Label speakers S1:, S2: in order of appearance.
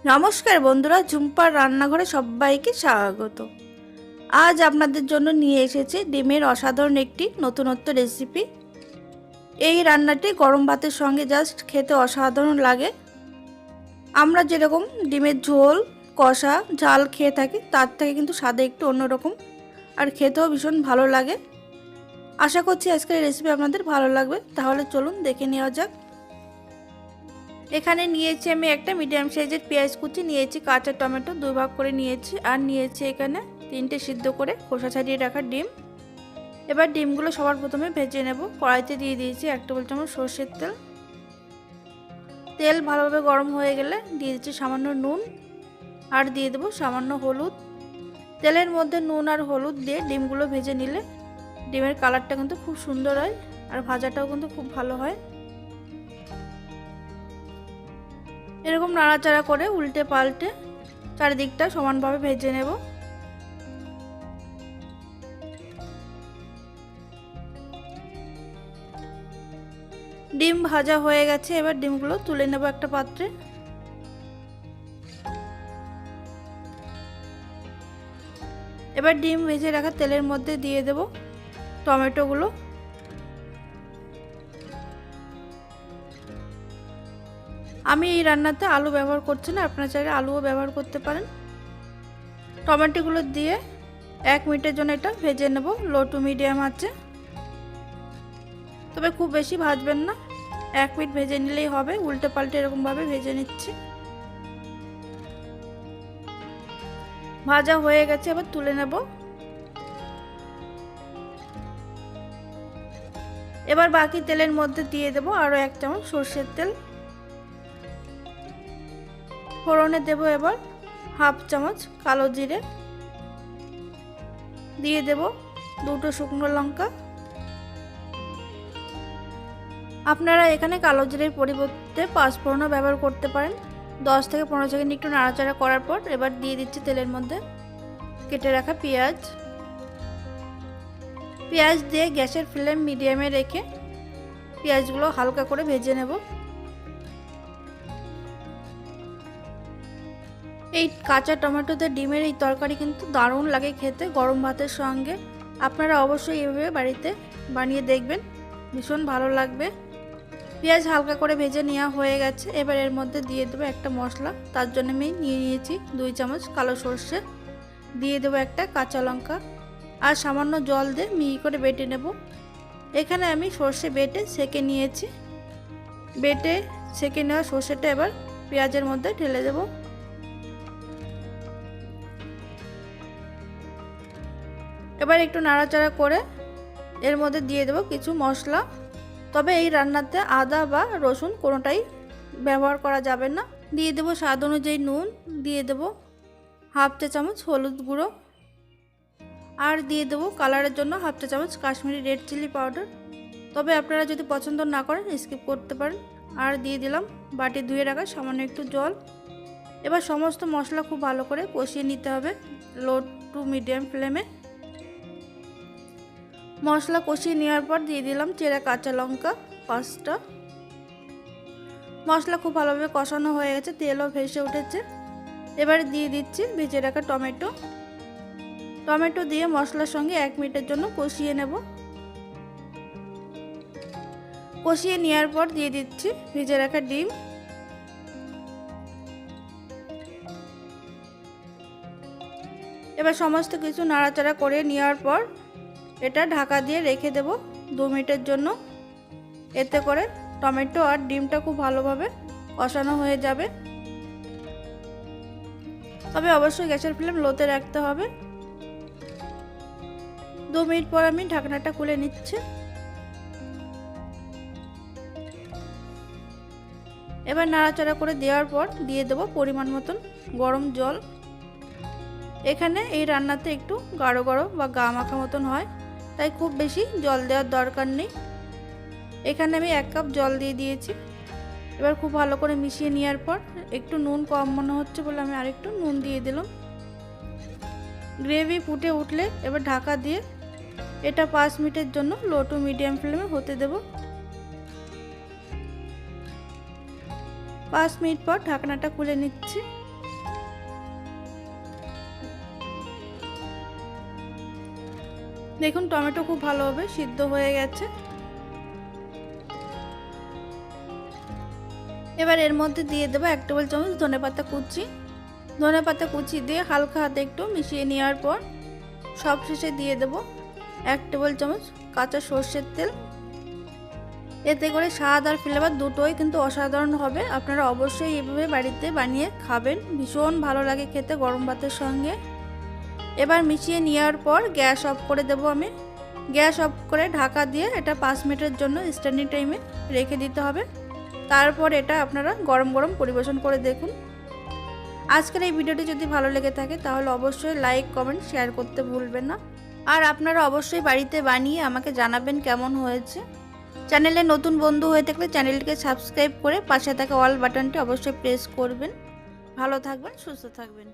S1: নমস্কার বন্ধুরা, ঝুম্পার রান্নাঘরে সবাইকে স্বাগত। আজ আপনাদের জন্য নিয়ে এসেছি ডিমের অসাধারণ একটি নতুনত্ব রেসিপি। এই রান্নাটি গরম ভাতের সঙ্গে জাস্ট খেতে অসাধারণ লাগে। আমরা যেরকম ডিমের ঝোল, কষা, ঝাল খেয়ে থাকি, তার থেকে কিন্তু স্বাদে একটু অন্যরকম, আর খেতেও ভীষণ ভালো লাগে। আশা করছি আজকের রেসিপি আপনাদের ভালো লাগবে। তাহলে চলুন দেখে নেওয়া যাক। এখানে নিয়েছি আমি একটা মিডিয়াম সাইজের পেঁয়াজ কুচি, নিয়েছি কাঁচা টমেটো 2 ভাগ করে নিয়েছি, আর নিয়েছি এখানে 3টে সিদ্ধ করে খোসা ছাড়িয়ে রাখা ডিম। এবার ডিমগুলো সবার প্রথমে ভেজে নেব। কড়াইতে দিয়ে দিয়েছি 1 টেবিল চামচ সরষের তেল। তেল ভালোভাবে গরম হয়ে গেলে দিয়ে দিচ্ছি সামান্য নুন, আর দিয়ে দেবো সামান্য হলুদ। তেলের মধ্যে নুন আর হলুদ দিয়ে ডিমগুলো ভেজে নিলে ডিমের কালারটা কিন্তু খুব সুন্দর হয়, আর ভাজাটাও কিন্তু খুব ভালো হয়। এরকম নাড়াচাড়া করে উল্টে পাল্টে চারিদিকটা সমানভাবে ভেজে নেব। ডিম ভাজা হয়ে গেছে, এবার ডিমগুলো তুলে নেব একটা পাত্রে। এবার ডিম ভেজে রাখা তেলের মধ্যে দিয়ে দেব টমেটোগুলো। আমি এই রান্নাতে আলু ব্যবহার করছি না, আপনারা চাইলে আলুও ব্যবহার করতে পারেন। টমেটোগুলো দিয়ে 1 মিনিটের জন্য এটা ভেজে নেব লো টু মিডিয়াম আঁচে। তবে খুব বেশি ভাজবেন না, 1 মিনিট ভেজে নিলেই হবে। উল্টে পাল্টে এরকমভাবে ভেজে নিচ্ছি। ভাজা হয়ে গেছে, এবার তুলে নেব। এবার বাকি তেলের মধ্যে দিয়ে দেব আরও 1 চামচ সরষের তেল। ফোড়নে দেব এবার 1/2 চামচ কালো জিরে, দিয়ে দেব 2টো শুকনো লঙ্কা। আপনারা এখানে কালো জিরের পরিবর্তে পাঁচফোড়নও ব্যবহার করতে পারেন। 10 থেকে 15 সেকেন্ড একটু নাড়াচাড়া করার পর এবার দিয়ে দিচ্ছি তেলের মধ্যে কেটে রাখা পেঁয়াজ। পেঁয়াজ দিয়ে গ্যাসের ফ্লেম মিডিয়ামে রেখে পেঁয়াজগুলো হালকা করে ভেজে নেব। এই কাঁচা টমেটোতে ডিমের এই তরকারি কিন্তু দারুণ লাগে খেতে গরম ভাতের সঙ্গে। আপনারা অবশ্যই এভাবে বাড়িতে বানিয়ে দেখবেন, ভীষণ ভালো লাগবে। পেঁয়াজ হালকা করে ভেজে নেওয়া হয়ে গেছে, এবার এর মধ্যে দিয়ে দেবো একটা মশলা। তার জন্য আমি নিয়েছি 2 চামচ কালো সর্ষে, দিয়ে দেবো একটা কাঁচা লঙ্কা, আর সামান্য জল দিয়ে মিহি করে বেটে নেব। এখানে আমি সর্ষে বেটে সেঁকে নিয়েছি। বেটে সেঁকে নেওয়া সর্ষেটা এবার পেঁয়াজের মধ্যে ঢেলে দেব। এবার একটু নাড়াচাড়া করে এর মধ্যে দিয়ে দেব কিছু মশলা। তবে এই রান্নাতে আদা বা রসুন কোনোটাই ব্যবহার করা যাবে না। দিয়ে দেব স্বাদ অনুযায়ী নুন, দিয়ে দেব 1/2 চা চামচ হলুদ গুঁড়ো, আর দিয়ে দেব কালারের জন্য 1/2 চা চামচ কাশ্মীরি রেড চিলি পাউডার। তবে আপনারা যদি পছন্দ না করেন স্কিপ করতে পারেন। আর দিয়ে দিলাম বাটি ধুয়ে রাখা সামান্য একটু জল। এবার সমস্ত মশলা খুব ভালো করে কষিয়ে নিতে হবে লো টু মিডিয়াম ফ্লেমে। মশলা কষিয়ে নেওয়ার পর দিয়ে দিলাম চেরা কাঁচা লঙ্কা 5টা। মশলা খুব ভালোভাবে কষানো হয়ে গেছে, তেলও ভেসে উঠেছে। এবারে দিয়ে দিচ্ছি ভেজে রাখা টমেটো। টমেটো দিয়ে মশলার সঙ্গে 1 মিনিটের জন্য কষিয়ে নেব। কষিয়ে নেওয়ার পর দিয়ে দিচ্ছি ভেজে রাখা ডিম। এবার সমস্ত কিছু নাড়াচাড়া করে নেওয়ার পর এটা ঢাকা দিয়ে রেখে দেব 2 মিনিটের জন্য। এতে করে টমেটো আর ডিমটা খুব ভালোভাবে কষানো হয়ে যাবে। তবে অবশ্যই গ্যাসের ফ্লেম লোতে রাখতে হবে। 2 মিনিট পর আমি ঢাকনাটা খুলে নিচ্ছি। এবার নাড়াচাড়া করে দেওয়ার পর দিয়ে দেব পরিমাণ মতন গরম জল। এখানে এই রান্নাতে একটু গাঢ় গাঢ় বা গা মাখা মতন হয়, তাই খুব বেশি জল দেওয়ার দরকার নেই। এখানে আমি 1 কাপ জল দিয়ে দিয়েছি। এবার খুব ভালো করে মিশিয়ে নেওয়ার পর একটু নুন কম মনে হচ্ছে বলে আমি আরেকটু নুন দিয়ে দিলাম। গ্রেভি ফুটে উঠলে এবার ঢাকা দিয়ে এটা 5 মিনিটের জন্য লো টু মিডিয়াম ফ্লেমে হতে দেব। 5 মিনিট পর ঢাকনাটা খুলে নিচ্ছি। দেখুন টমেটো খুব ভালোভাবে সিদ্ধ হয়ে গেছে। এবার এর মধ্যে দিয়ে দেবো 1 টেবিল চামচ ধনেপাতা কুচি। ধনেপাতা কুচি দিয়ে হালকা হাতে একটু মিশিয়ে নেওয়ার পর সবশেষে দিয়ে দেবো 1 টেবিল চামচ কাঁচা সর্ষের তেল। এতে করে স্বাদ আর ফ্লেভার দুটোই কিন্তু অসাধারণ হবে। আপনারা অবশ্যই এভাবে বাড়িতে বানিয়ে খাবেন, ভীষণ ভালো লাগে খেতে গরম ভাতের সঙ্গে। এবার মিশিয়ে নেওয়ার পর গ্যাস অফ করে দেবো আমি। গ্যাস অফ করে ঢাকা দিয়ে এটা 5 মিনিটের জন্য স্ট্যান্ডিং টাইমে রেখে দিতে হবে। তারপর এটা আপনারা গরম গরম পরিবেশন করে দেখুন। আজকের এই ভিডিওটি যদি ভালো লেগে থাকে তাহলে অবশ্যই লাইক কমেন্ট শেয়ার করতে ভুলবেন না। আর আপনারা অবশ্যই বাড়িতে বানিয়ে আমাকে জানাবেন কেমন হয়েছে। চ্যানেলে নতুন বন্ধু হয়ে থাকলে চ্যানেলটিকে সাবস্ক্রাইব করে পাশে থাকা অল বাটনটি অবশ্যই প্রেস করবেন। ভালো থাকবেন, সুস্থ থাকবেন।